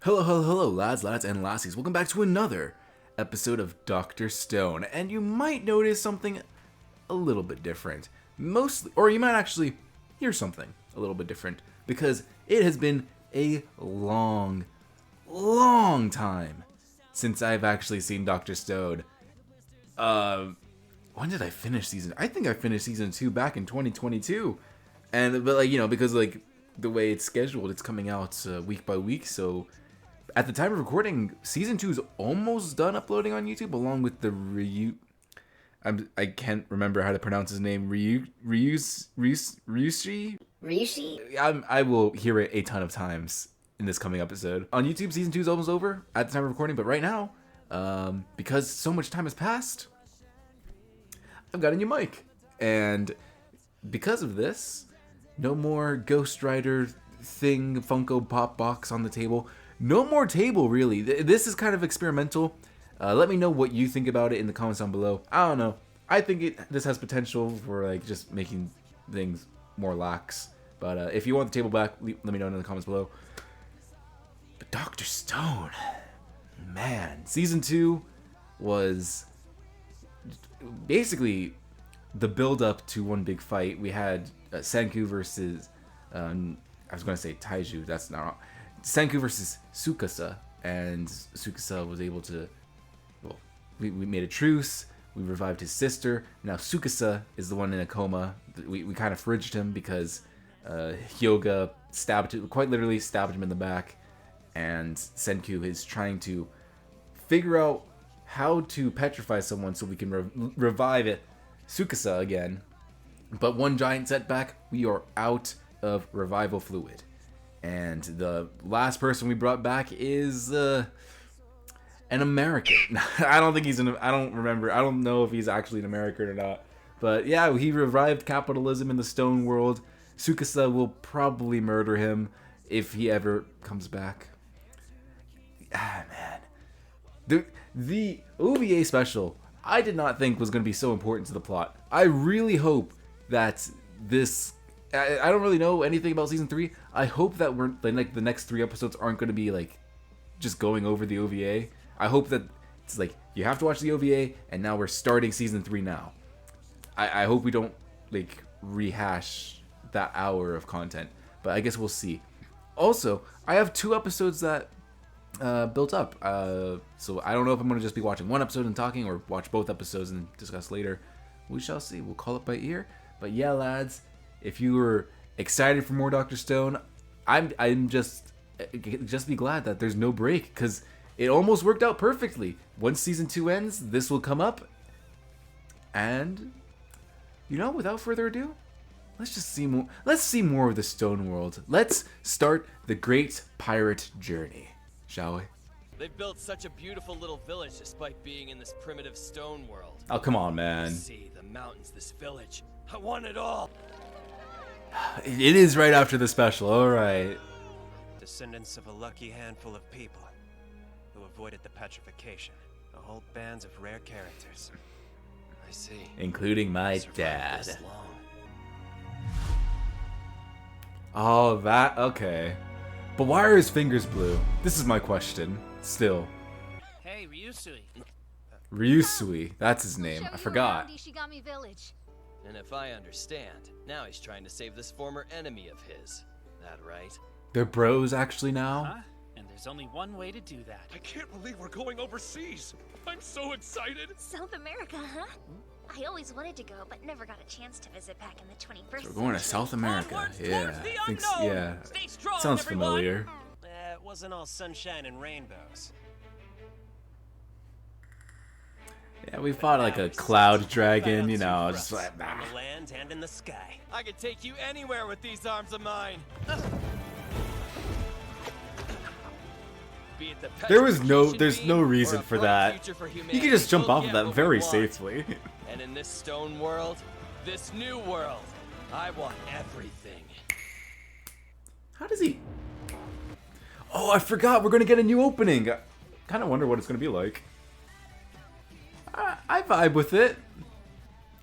Hello, hello, hello, lads, and lassies. Welcome back to another episode of Dr. Stone. And you might notice something a little bit different. Mostly, or you might actually hear something a little bit different. Because it has been a long time since I've actually seen Dr. Stone. When did I finish season? I think I finished season 2 back in 2022. But because the way it's scheduled, it's coming out week by week, so at the time of recording, season 2 is almost done uploading on YouTube, along with the I can't remember how to pronounce his name. Ryushi? I will hear it a ton of times in this coming episode. On YouTube, season 2 is almost over at the time of recording, but right now, because so much time has passed, I've got a new mic. And because of this, no more Ghost Rider thing, Funko Pop box on the table. No more table, really. This is kind of experimental. Let me know what you think about it in the comments down below. I don't know. I think this has potential for just making things more lax. But if you want the table back, let me know in the comments below. But Dr. Stone, man, season 2 was basically the build-up to one big fight. We had Senku versus I was going to say Taiju. That's not wrong. Senku versus Tsukasa, and Tsukasa was able to, well, we made a truce, we revived his sister. Now Tsukasa is the one in a coma. We kind of fridged him because Hyoga quite literally stabbed him in the back, and Senku is trying to figure out how to petrify someone so we can revive it, Tsukasa again. But one giant setback, we are out of revival fluid. And the last person we brought back is an American. I don't think I don't remember. I don't know if he's actually an American or not. But yeah, he revived capitalism in the stone world. Tsukasa will probably murder him if he ever comes back. Ah, man. The OVA special, I did not think was going to be so important to the plot. I really hope that this... I don't really know anything about season 3. I hope that the next 3 episodes aren't going to be just going over the OVA. I hope that it's you have to watch the OVA, and now we're starting season 3 now. I hope we don't rehash that hour of content, but I guess we'll see. Also, I have 2 episodes that built up, so I don't know if I'm going to just be watching 1 episode and talking, or watch both episodes and discuss later. We shall see. We'll call it by ear. But yeah, lads, if you were excited for more Dr. Stone, I'm just be glad that there's no break, because it almost worked out perfectly. Once season 2 ends, this will come up, and without further ado, let's just see more. Let's see more of the Stone World. Let's start the great pirate journey, shall we? They've built such a beautiful little village despite being in this primitive stone world. Oh, come on, man. The sea, the mountains, this village. I want it all. It is right after the special, alright. Descendants of a lucky handful of people who avoided the petrification. A whole bands of rare characters. I see. Including my Survived dad. this long. Oh, that, okay. But why are his fingers blue? This is my question, still. Hey, Ryusui. Ryusui, that's his name, I forgot. Ishigami Village. And if I understand, now he's trying to save this former enemy of his. That right? They're bros actually now? Huh? And there's only one way to do that. I can't believe we're going overseas. I'm so excited. South America, huh? I always wanted to go, but never got a chance to visit back in the 21st So we're going to century. South America. Onwards Yeah, towards the I think unknown. yeah. Stay strong, Sounds everyone. familiar. It wasn't all sunshine and rainbows. Yeah, we fought a cloud dragon, just like On the land and in the sky. I could take you anywhere with these arms of mine. Be it the there's no petrification beam reason or a for bright that. future for You humanity, can just jump we'll off of get that what very we want. safely. And in this stone world, this new world, I want everything. How does he... Oh, I forgot, we're gonna get a new opening. I kind of wonder what it's gonna be like. I vibe with it.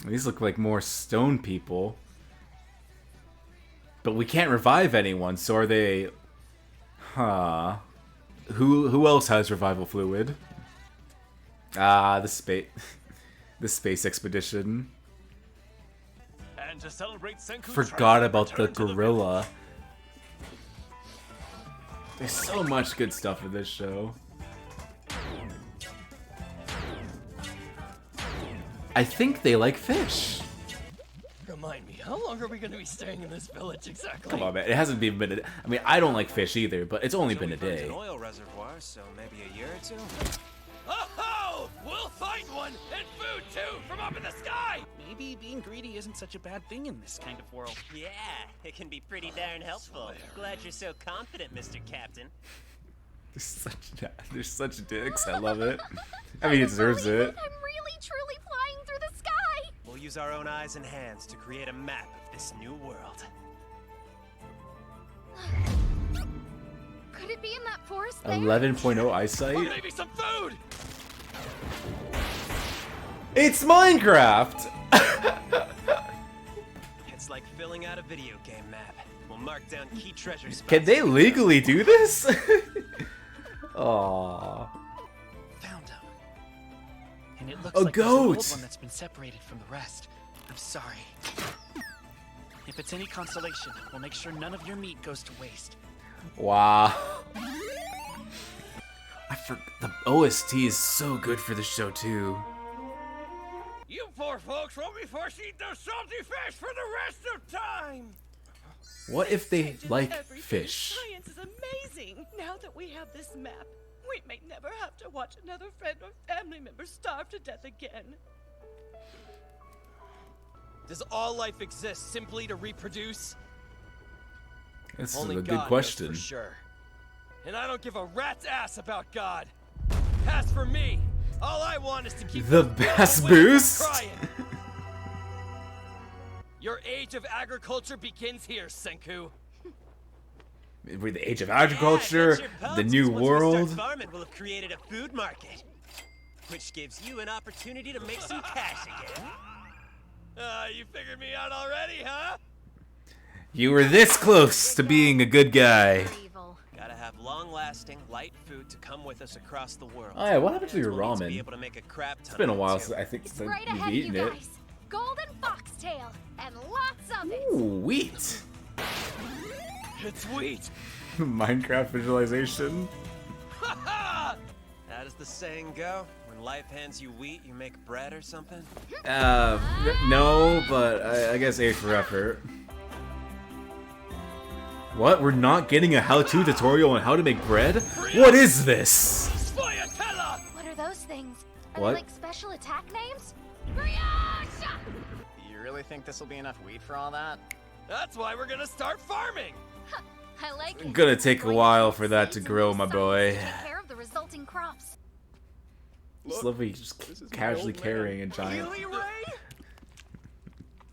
These look like more stone people. But we can't revive anyone, so are they... Huh. Who else has revival fluid? Ah, the space expedition. And to celebrate Senku Forgot about the gorilla. There's so much good stuff in this show. I think they like fish. Remind me, how long are we going to be staying in this village exactly? Come on, man. It hasn't even been I mean, I don't like fish either, but it's only been a It's day. an oil reservoir, so maybe a year or two. Oh, we'll find one and food too from up in the sky. Maybe being greedy isn't such a bad thing in this kind of world. Yeah, it can be pretty darn helpful. Glad you're so confident, Mr. Captain. They're such dicks. I love it. I mean, he deserves it. I'm really truly flying through the sky. We'll use our own eyes and hands to create a map of this new world. Could it be in that forest there? 11.0 eyesight. Maybe some food. It's Minecraft. It's like filling out a video game map. We'll mark down key treasure spots. Can they legally do this? Aww. Found him. And it looks A like there's an old goat! one that's been separated from the rest. I'm sorry. If it's any consolation, we'll make sure none of your meat goes to waste. Wow. The OST is so good for the show too. You poor folks won't be forced to eat those salty fish for the rest of time. What if they like fish? Science is amazing. Now that we have this map, we may never have to watch another friend or family member starve to death again. Does all life exist simply to reproduce? This is Only a God good knows question. for sure. And I don't give a rat's ass about God. As for me, all I want is to keep The those bass little women boost? from crying. Your age of agriculture begins here, Senku. With the age of agriculture, the new Once we world. start farming, we'll have created a food market, which gives you an opportunity to make some cash again. You figured me out already, huh? You were this close to being a good guy. Evil. Gotta have long-lasting, light food to come with us across the world. Oh yeah, what happened to And your we'll need to be ramen? able to make a crap ton It's been a of it, while too. since I think It's since right you've ahead, you eaten it. guys. Golden foxtail and lots of it. Ooh, wheat. It's wheat. Minecraft visualization. How does the saying go? When life hands you wheat, you make bread or something? No, but I guess A for effort. What? We're not getting a how-to tutorial on how to make bread? What is this? Sfoyatella! What are those things? Are What? they like special attack names? Brioche! You really think this will be enough wheat for all that? That's why we're gonna start farming. I like it. Gonna take a Going while to for that to seeds and grow, use my science boy. to take care of the resulting crops. Just love me just casually carrying a giant,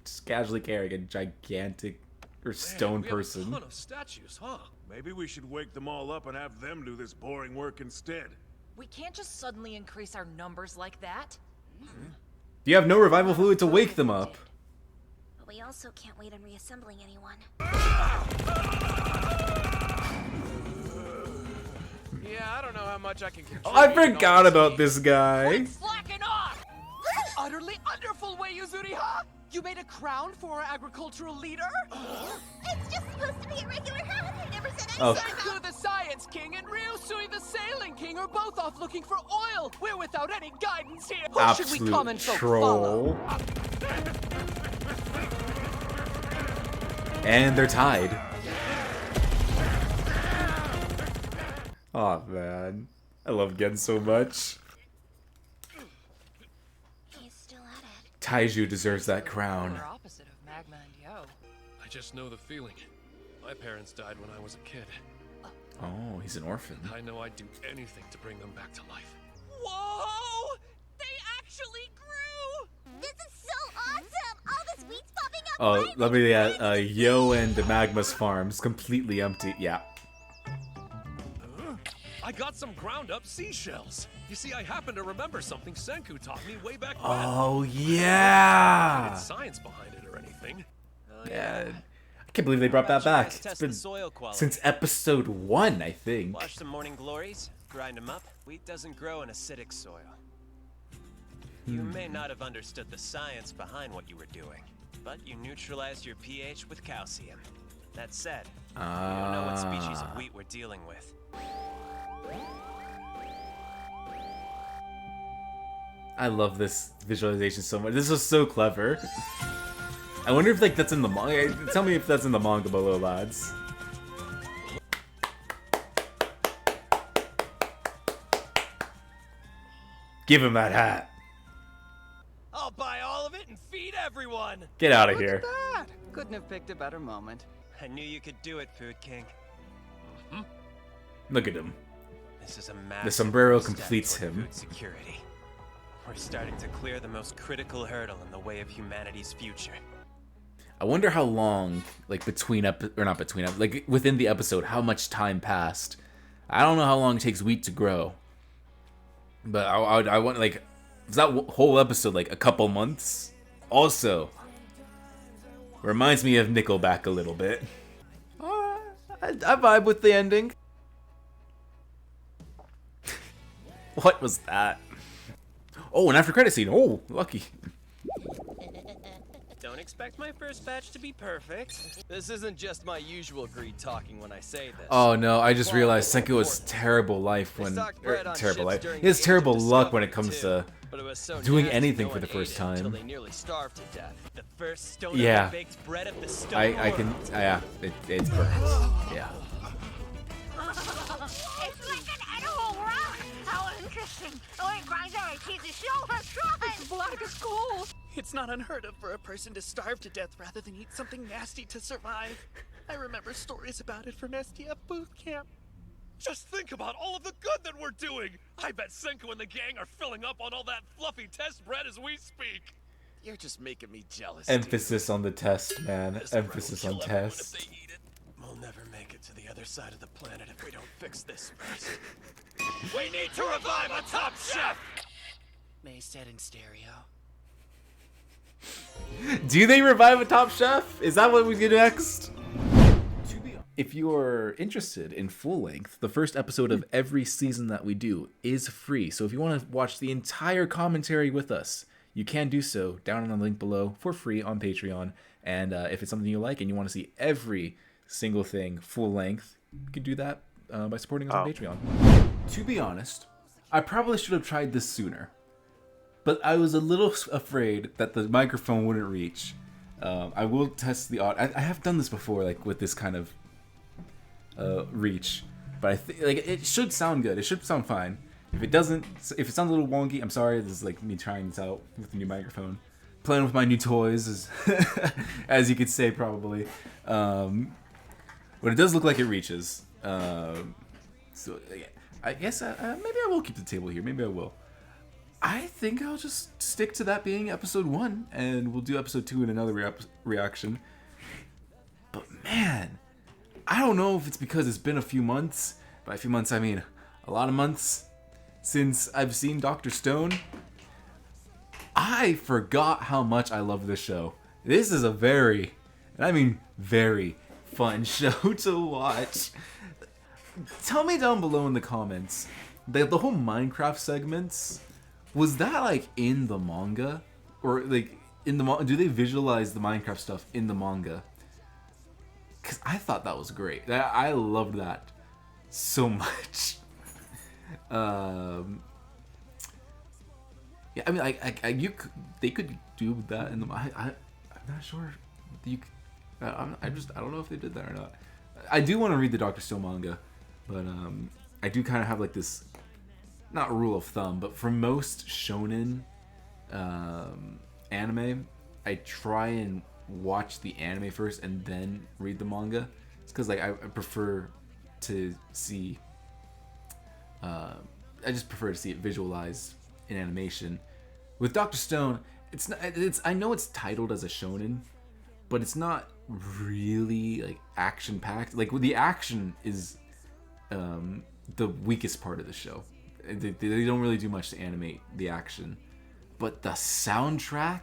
just casually carrying a gigantic or stone We have a person. ton of statues, huh? Maybe we should wake them all up and have them do this boring work instead. We can't just suddenly increase our numbers like that. You have no revival fluid to wake them up. But we also can't wait on reassembling anyone. Yeah, I don't know how much I can contribute. I forgot about this guy. Slacken off! Utterly wonderful way, Yuzuriha! You made a crown for our agricultural leader? It's just supposed to be a regular hat. I never said Oh. Senku the Science King and Ryusui the Sailing King are both off looking for oil. We're without any guidance here. Who should we come and Absolute folk follow? troll. And they're tied. Oh man, I love Gen so much. He's still at it. Taiju deserves that crown. We're opposite of Magma and Yo. I just know the feeling. My parents died when I was a kid. Oh, he's an orphan. I know I'd do anything to bring them back to life. Whoa! They actually grew! This is so awesome! All this wheat's popping up. Oh, let me get Yo and the Magma's farm's completely empty. Yeah. I got some ground up seashells. You see, I happen to remember something Senku taught me way back when. Oh Not yeah. science behind it or anything. Yeah. can't believe they brought that back. Test It's been the soil quality. since episode 1, I think. Wash some morning glories, grind them up. Wheat doesn't grow in acidic soil. You may not have understood the science behind what you were doing, but you neutralized your pH with calcium. That said, we don't know what species of wheat we're dealing with. I love this visualization so much. This is so clever. I wonder if that's in the manga. Tell me if that's in the manga below, lads. Give him that hat. I'll buy all of it and feed everyone. Get out of here. That couldn't have picked a better moment. I knew you could do it, Food King. Look at him. This is a massive The sombrero step completes toward him. Food security. We're starting to clear the most critical hurdle in the way of humanity's future. I wonder how long, like like within the episode, how much time passed. I don't know how long it takes wheat to grow, but I want like, is that whole episode like a couple months? Also, reminds me of Nickelback a little bit. I vibe with the ending. What was that? Oh, an after credit scene. Oh, lucky. Don't expect my first batch to be perfect. This isn't just my usual greed talking when I say this. Oh no, I just realized Senku has terrible life when terrible life. He has terrible luck when it comes to doing anything for the first time. They nearly starved to death. The first stone Yeah. of the baked bread of the stone. I can, yeah, it's perfect. Yeah. It's like an edible rock. How interesting. Oh, it grinds our teeth. It's so much fun. Black as coal. It's not unheard of for a person to starve to death rather than eat something nasty to survive. I remember stories about it from STF boot camp. Just think about all of the good that we're doing. I bet Senku and the gang are filling up on all that fluffy test bread as we speak. You're just making me jealous. Emphasis on the test, man. This bread will Emphasis on kill everyone if test. they eat it. We'll never make it to the other side of the planet if we don't fix this first. We need to revive a top chef. May said in stereo. Do they revive a Top Chef? Is that what we do next? If you're interested in full length, the first episode of every season that we do is free. So if you want to watch the entire commentary with us, you can do so down on the link below for free on Patreon. And if it's something you like and you want to see every single thing full length, you can do that by supporting us on Patreon. To be honest, I probably should have tried this sooner. But I was a little afraid that the microphone wouldn't reach. I will test the audio. I have done this before, like with this kind of reach, but I think like it should sound good. It should sound fine. If it doesn't, if it sounds a little wonky, I'm sorry. This is like me trying this out with the new microphone, playing with my new toys, as you could say probably. But it does look like it reaches. So I guess maybe I will keep the table here. Maybe I will. I think I'll just stick to that being episode 1, and we'll do episode 2 in another reaction. But man, I don't know if it's because it's been a few months. By a few months, I mean a lot of months since I've seen Dr. Stone. I forgot how much I love this show. This is a very, and I mean very, fun show to watch. Tell me down below in the comments, the whole Minecraft segments, was that like in the manga? Or like in the do they visualize the Minecraft stuff in the manga? Cause I thought that was great. I loved that so much. Yeah, I mean, they could do that in the. I'm not sure. I don't know if they did that or not. I do want to read the Dr. Stone manga, but I do kind of have like this, not rule of thumb, but for most shonen anime, I try and watch the anime first and then read the manga. It's because like I prefer to see. I just prefer to see it visualized in animation. With Dr. Stone, it's not. I know it's titled as a shonen, but it's not really like action packed. Like the action is the weakest part of the show. They don't really do much to animate the action, but the soundtrack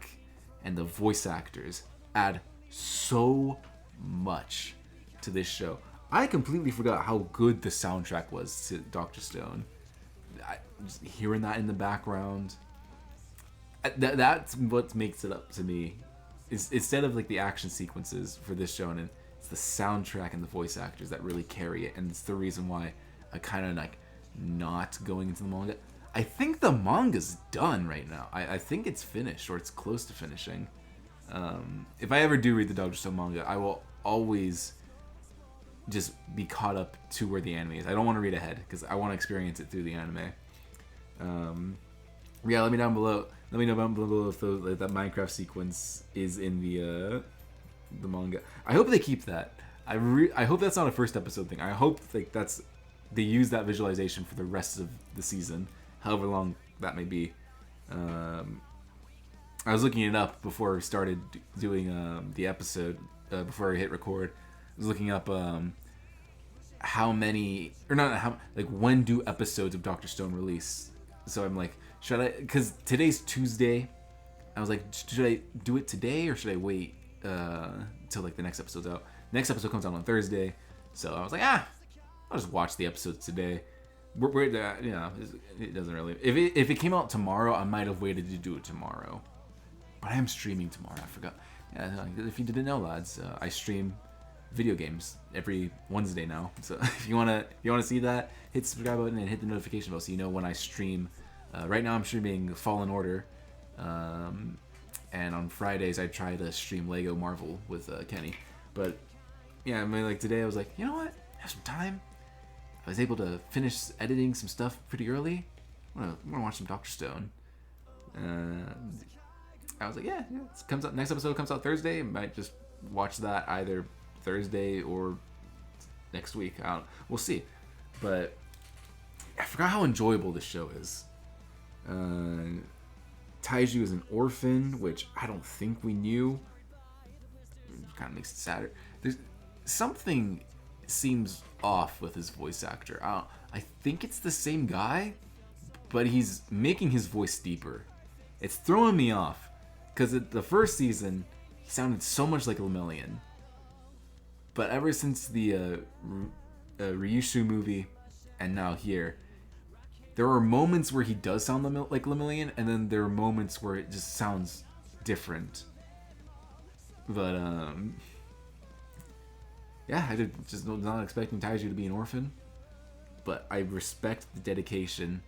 and the voice actors add so much to this show. I completely forgot how good the soundtrack was to Dr. Stone. Just hearing that in the background, that's what makes it up to me. Instead of like the action sequences for this shonen, it's the soundtrack and the voice actors that really carry it, and it's the reason why I kind of like not going into the manga. I think the manga's done right now. I think it's finished, or it's close to finishing. If I ever do read the Dr. Stone manga, I will always just be caught up to where the anime is. I don't want to read ahead because I want to experience it through the anime. Yeah, let me know down below if that Minecraft sequence is in the manga. I hope they keep that. I hope that's not a first episode thing. I hope like they use that visualization for the rest of the season, however long that may be. I was looking it up before we started doing the episode, before I hit record. I was looking up when do episodes of Dr. Stone release? So I'm like, should I, because today's Tuesday, I was like, should I do it today or should I wait till like the next episode's out? Next episode comes out on Thursday, so I was like, I'll just watch the episodes today. It doesn't really. If it came out tomorrow, I might have waited to do it tomorrow. But I am streaming tomorrow. I forgot. If you didn't know, lads, I stream video games every Wednesday now. So if you wanna see that, hit the subscribe button and hit the notification bell so you know when I stream. Right now I'm streaming Fallen Order, and on Fridays I try to stream Lego Marvel with Kenny. But yeah, I mean, like today I was like, you know what? I have some time. I was able to finish editing some stuff pretty early. I'm gonna watch some Dr. Stone. I was like, yeah, it comes out. Next episode comes out Thursday. I might just watch that either Thursday or next week. We'll see. But I forgot how enjoyable this show is. Taiju is an orphan, which I don't think we knew. It kind of makes it sadder. There's something seems off with his voice actor. I think it's the same guy, but he's making his voice deeper. It's throwing me off because the first season he sounded so much like Lemillion, but ever since the Ryushu movie and now here, there are moments where he does sound like Lemillion, and then there are moments where it just sounds different. But yeah, I just not expecting Taiju to be an orphan, but I respect the dedication.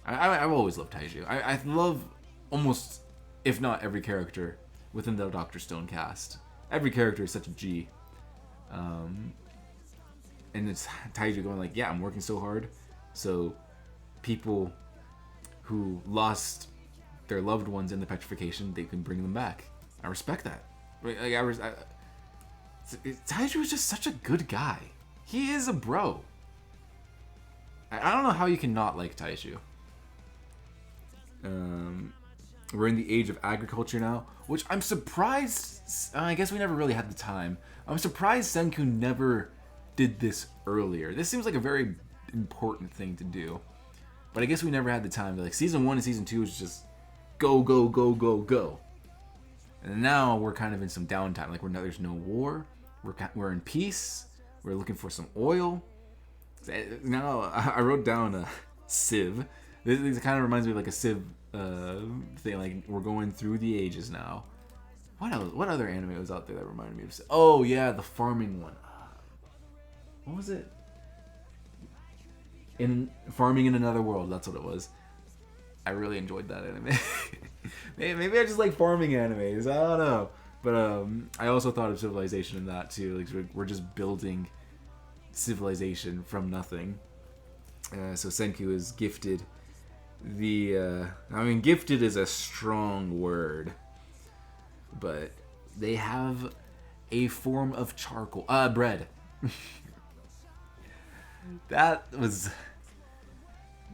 I've always loved Taiju. I love almost, if not every character within the Dr. Stone cast. Every character is such a G. And it's Taiju going like, yeah, I'm working so hard, so people who lost their loved ones in the petrification, they can bring them back. I respect that. Taiju is just such a good guy. He is a bro. I don't know how you can not like Taiju. We're in the age of agriculture now, which I'm surprised. I guess we never really had the time. I'm surprised Senku never did this earlier. This seems like a very important thing to do, but I guess we never had the time. Like season 1 and season 2 is just go, go, go, go, go. And now we're kind of in some downtime. Like there's no war. We're in peace. We're looking for some oil. Now I wrote down a Civ. This kind of reminds me of like a Civ thing. Like we're going through the ages now. What other anime was out there that reminded me of Civ? Oh yeah, the farming one. What was it? In Farming in Another World. That's what it was. I really enjoyed that anime. Maybe I just like farming animes. I don't know. But I also thought of Civilization in that too. Like we're just building civilization from nothing. So Senku is gifted gifted is a strong word, but they have a form of charcoal, bread. That was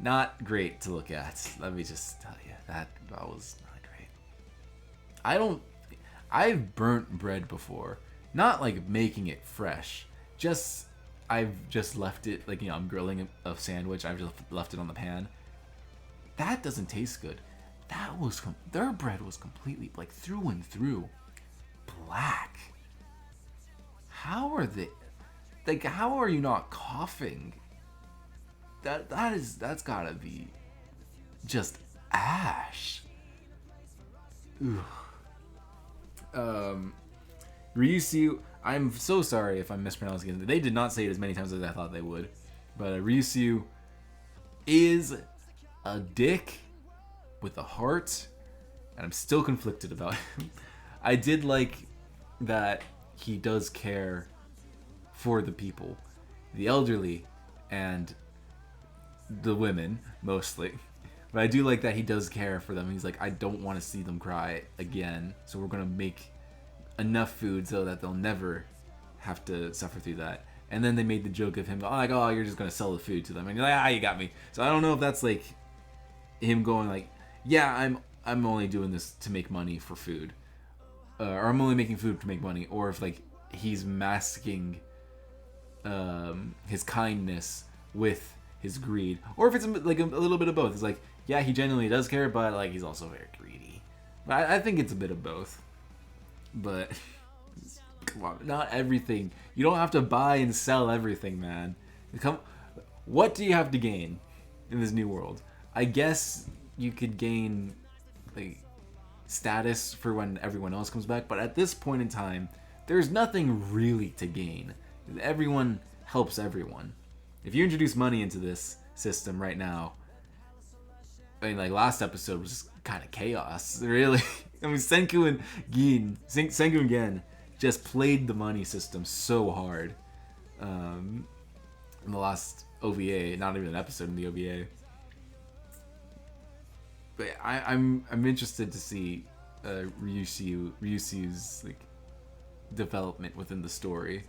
not great to look at. Let me just tell you, that was not great. I've burnt bread before, not like making it fresh. I've just left it, like, I'm grilling a sandwich. I've just left it on the pan. That doesn't taste good. Their bread was completely, like, through and through black. how are they? Like, how are you not coughing? That's gotta be just ash. Ooh. Ryusu, I'm so sorry if I'm mispronouncing it. They did not say it as many times as I thought they would. But Ryusu is a dick with a heart, and I'm still conflicted about him. I did like that he does care for the people, the elderly, and the women, mostly. But I do like that he does care for them. He's like, I don't want to see them cry again, so we're going to make enough food so that they'll never have to suffer through that. And then they made the joke of him going, like, oh, you're just going to sell the food to them. And you're like, you got me. So I don't know if that's like him going like, yeah, I'm only doing this to make money for food. Or I'm only making food to make money. Or if like he's masking his kindness with his greed. Or if it's like a little bit of both. It's like, yeah, he genuinely does care, but like he's also very greedy. But I think it's a bit of both. But come on, not everything. You don't have to buy and sell everything, man. What do you have to gain in this new world? I guess you could gain like status for when everyone else comes back, but at this point in time, there's nothing really to gain. Everyone helps everyone. If you introduce money into this system right now, I mean, like last episode was just kind of chaos, really. I mean, Senku and Gen just played the money system so hard in the last OVA, not even an episode in the OVA. But I'm interested to see Ryusu's like development within the story.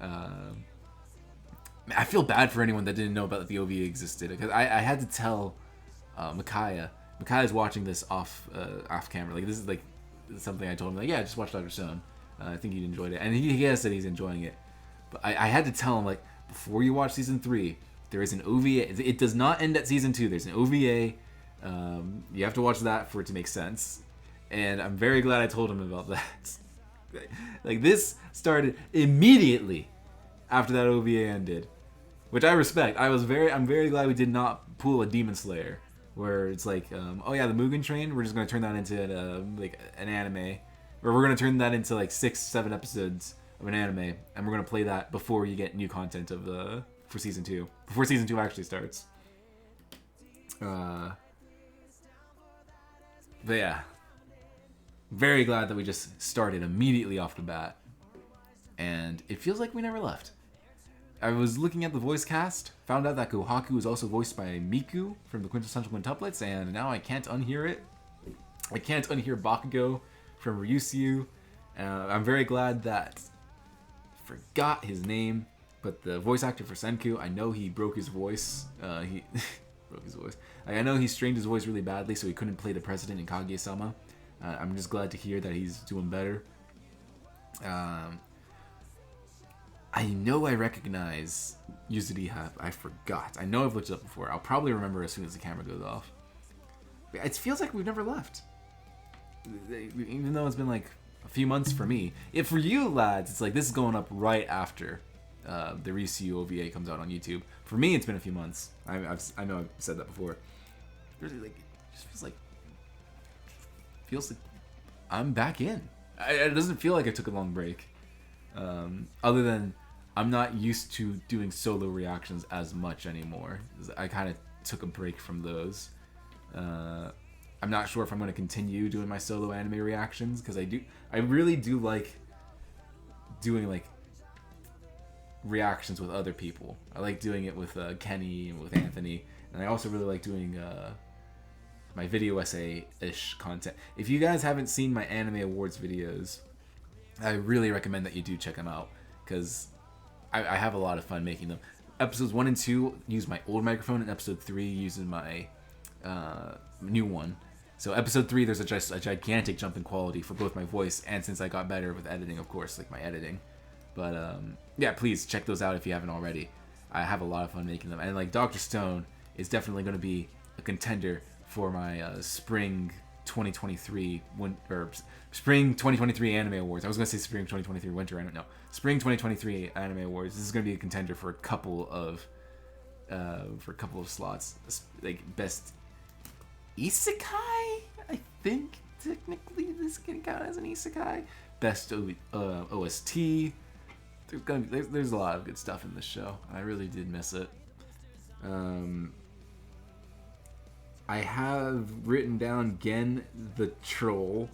I feel bad for anyone that didn't know about the OVA existed, because I had to tell Micaiah. Micaiah's watching this off camera. Like, this is like something I told him, like, yeah, just watch Dr. Stone. I think he enjoyed it, and he has said he's enjoying it. But I had to tell him, like, before you watch season 3, there is an OVA. It does not end at season 2. There's an OVA. You have to watch that for it to make sense. And I'm very glad I told him about that. Like, this started immediately after that OVA ended, which I respect. I'm very glad we did not pull a Demon Slayer, where it's like, oh yeah, the Mugen Train, we're just gonna turn that into like an anime, or we're gonna turn that into like 6-7 episodes of an anime, and we're gonna play that before you get new content for season 2, before season 2 actually starts. But yeah, very glad that we just started immediately off the bat, and it feels like we never left. I was looking at the voice cast, found out that Kohaku is also voiced by Miku from the Quintessential Quintuplets, and now I can't unhear it. I can't unhear Bakugo from Ryusu. I'm very glad that I forgot his name, but the voice actor for Senku, I know he broke his voice. He broke his voice. I know he strained his voice really badly, so he couldn't play the president in Kaguya-sama. I'm just glad to hear that he's doing better. I know I recognize Yuzuriha. I forgot. I know I've looked it up before. I'll probably remember as soon as the camera goes off. It feels like we've never left. Even though it's been like a few months for me. If for you lads, it's like this is going up right after the Ryusu OVA comes out on YouTube. For me, it's been a few months. I know I've said that before. It just feels like I'm back in. It doesn't feel like I took a long break. Other than I'm not used to doing solo reactions as much anymore. I kind of took a break from those. I'm not sure if I'm going to continue doing my solo anime reactions, because I really do like doing like reactions with other people. I like doing it with Kenny and with Anthony, and I also really like doing my video essay-ish content. If you guys haven't seen my anime awards videos, I really recommend that you do check them out, because I have a lot of fun making them. Episodes 1 and 2 use my old microphone, and episode 3 uses my new one. So episode 3, there's a gigantic jump in quality for both my voice and since I got better with editing, of course, like my editing. But yeah, please check those out if you haven't already. I have a lot of fun making them. And like Dr. Stone is definitely going to be a contender for my spring 2023 Spring 2023 Anime Awards. I was gonna say Spring 2023 Winter Anime. No, Spring 2023 Anime Awards. This is gonna be a contender for a couple of slots, like best isekai. I think technically this can count as an isekai. Best OST. There's a lot of good stuff in this show. I really did miss it. I have written down Gen the troll,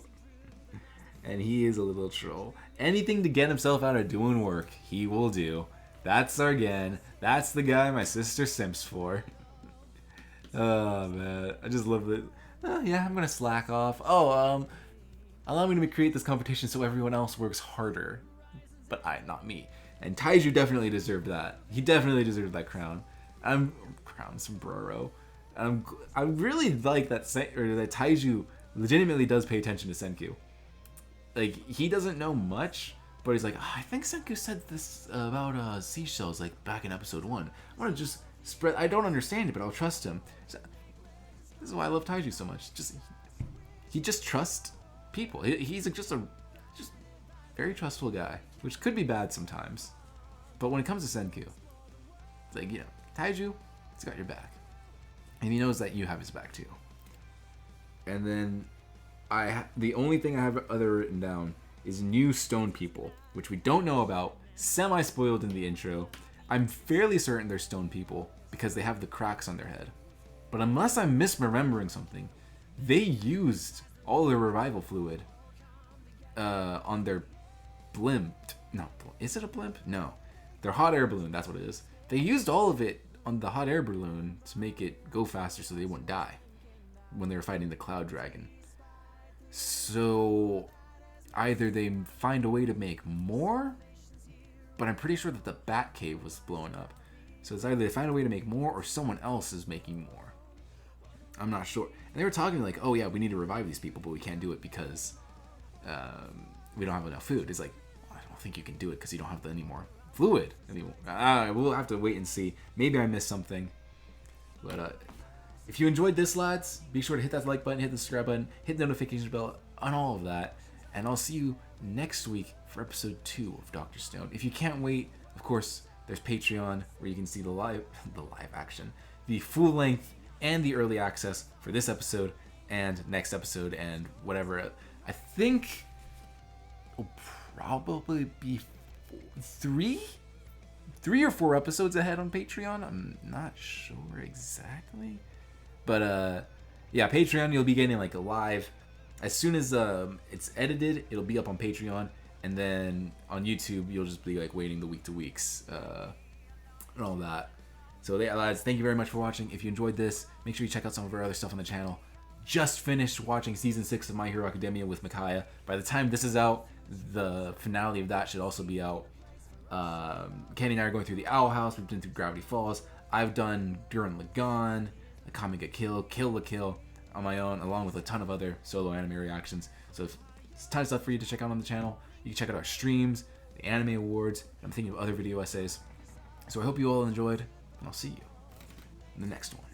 and he is a little troll. Anything to get himself out of doing work, he will do. That's our Gen. That's the guy my sister simps for. Oh man, I just love it. Oh, yeah, I'm gonna slack off. Oh, allow me to create this competition so everyone else works harder, but not me. And Taiju definitely deserved that. He definitely deserved that crown. Sombrero. I really like that Taiju legitimately does pay attention to Senku. Like, he doesn't know much, but he's like, I think Senku said this about seashells, like, back in episode 1. I want to just spread... I don't understand it, but I'll trust him. So, this is why I love Taiju so much. He just trusts people. He's just very trustful guy, which could be bad sometimes. But when it comes to Senku, it's like, Taiju, he's got your back. And he knows that you have his back too. And then the only thing I have other written down is new stone people, which we don't know about, semi-spoiled in the intro. I'm fairly certain they're stone people because they have the cracks on their head. But unless I'm misremembering something, they used all their revival fluid on their blimp. No, is it a blimp? No. Their hot air balloon, that's what it is. They used all of it on the hot air balloon to make it go faster so they wouldn't die when they were fighting the Cloud Dragon. So either they find a way to make more, but I'm pretty sure that the Bat Cave was blown up. So it's either they find a way to make more or someone else is making more. I'm not sure. And they were talking like, oh yeah, we need to revive these people, but we can't do it because we don't have enough food. It's like, I don't think you can do it because you don't have any more fluid. I mean, we'll have to wait and see. Maybe I missed something. But if you enjoyed this, lads, be sure to hit that like button, hit the subscribe button, hit the notification bell on all of that. And I'll see you next week for episode 2 of Dr. Stone. If you can't wait, of course, there's Patreon where you can see the live action, the full length, and the early access for this episode and next episode and whatever. I think it'll probably be 3 or 4 episodes ahead on Patreon. I'm not sure exactly, but yeah, Patreon, you'll be getting like a live as soon as it's edited. It'll be up on Patreon, and then on YouTube you'll just be like waiting the week to weeks and all that. So yeah, lads, thank you very much for watching. If you enjoyed this, make sure you check out some of our other stuff on the channel. Just finished watching season 6 of My Hero Academia with Micaiah. By the time this is out, the finale of that should also be out. Kenny and I are going through the Owl House. We've been through Gravity Falls. I've done Gurren Lagann, Akame ga Kill, Kill la Kill on my own, along with a ton of other solo anime reactions. So it's a ton of stuff for you to check out on the channel. You can check out our streams, the anime awards. I'm thinking of other video essays. So I hope you all enjoyed, and I'll see you in the next one.